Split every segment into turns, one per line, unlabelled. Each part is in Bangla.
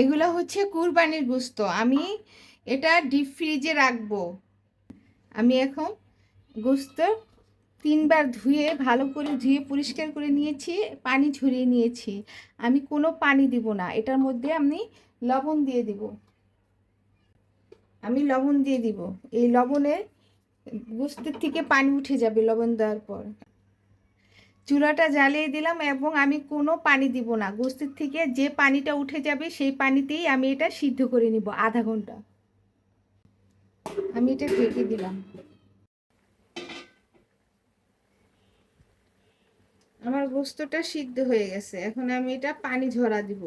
এগুলো হচ্ছে কুরবানির গোশত। আমি এটা ডিপ ফ্রিজে রাখবো। আমি এখন গোশত 3বার ধুয়ে ভালো করে ধুয়ে পরিষ্কার করে নিয়েছি, পানি ঝরিয়ে নিয়েছি। আমি কোনো পানি দিব না, এটার মধ্যে আমি লবণ দিয়ে দিব। আমি লবণ দিয়ে দিব। এই লবণে গোশতের থেকে পানি উঠে যাবে লবণ দেওয়ার পর। চুলাটা জ্বালিয়ে দিলাম এবং আমি কোনো পানি দিব না। গোশতের থেকে যে পানিটা উঠে যাবে সেই পানিতেই আমি এটা সিদ্ধ করে নিব আধা ঘন্টা। আমি এটা ঢেকে দিলাম। আমার গোশতটা সিদ্ধ হয়ে গেছে। এখন আমি এটা পানি ঝরা দিব।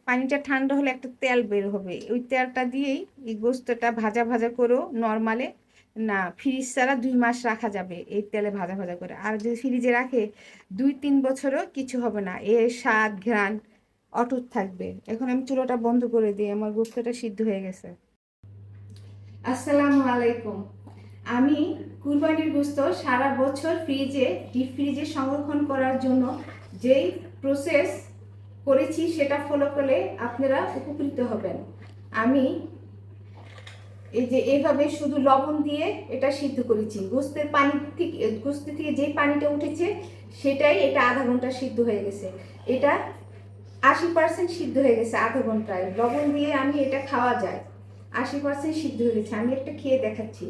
পানিটা ঠান্ডা হলে একটা তেল বের হবে, ওই তেলটা দিয়েই এই গোশতটা ভাজা ভাজা করো নর্মালে। না, ফ্রিজ ছাড়া 2 মাস রাখা যাবে এই তেলে ভাজা ভাজা করে। আর যদি ফ্রিজে রাখে 2-3 বছরও কিছু হবে না, এর স্বাদ ঘ্রাণ অটুট থাকবে। এখন আমি চুলাটা বন্ধ করে দিই, আমার গোশতটা সিদ্ধ হয়ে গেছে। আসসালামু আলাইকুম। আমি কুরবানির গোশত সারা বছর ডিপ ফ্রিজে সংরক্ষণ করার জন্য যেই প্রসেস করেছি সেটা ফলো করলে আপনারা উপকৃত হবেন। আমি এই যে এইভাবে শুধু লবণ দিয়ে এটা সিদ্ধ করেছি। গোশত থেকে যেই পানিটা উঠেছে সেটাই, এটা আধা ঘন্টা সিদ্ধ হয়ে গেছে। এটা 80% সিদ্ধ হয়ে গেছে আধা ঘন্টায়। লবণ দিয়ে আমি এটা খাওয়া যায়। 80% সিদ্ধ হয়ে গেছে। আমি একটা খেয়ে দেখাচ্ছি।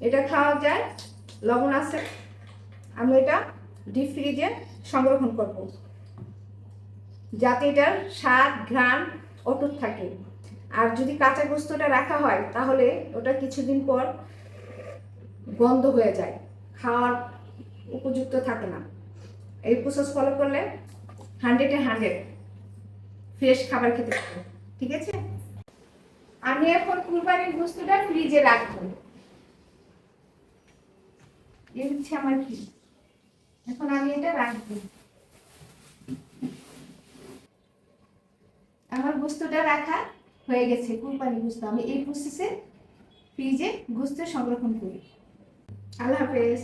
এটা খাওয়া যায়, লবণ আছে। আমি এটা ডিপ ফ্রিজে সংরক্ষণ করব যাতে এটার স্বাদ ঘ্রাণ অটুট থাকে। আর যদি কাঁচা গোস্তটা রাখা হয় তাহলে ওটা কিছুদিন পর গন্ধ হয়ে যায়, খাওয়ার উপযুক্ত থাকে না। এই প্রসেস ফলো করলে 100-এ 100 ফ্রেশ খাবার খেতে পারবে। ঠিক আছে, আমি এখন কুরবানির গোস্তটা ফ্রিজে রাখবো। এই হচ্ছে আমার ফ্রিজ। এখন আমি এটা রাখবো। আমার গোস্তটা রাখা হয়ে গেছে, কুরবানি গোস্ত। আমি এই প্রসেসে ফ্রিজে গোস্ত সংরক্ষণ করি। আল্লাহ হাফেজ।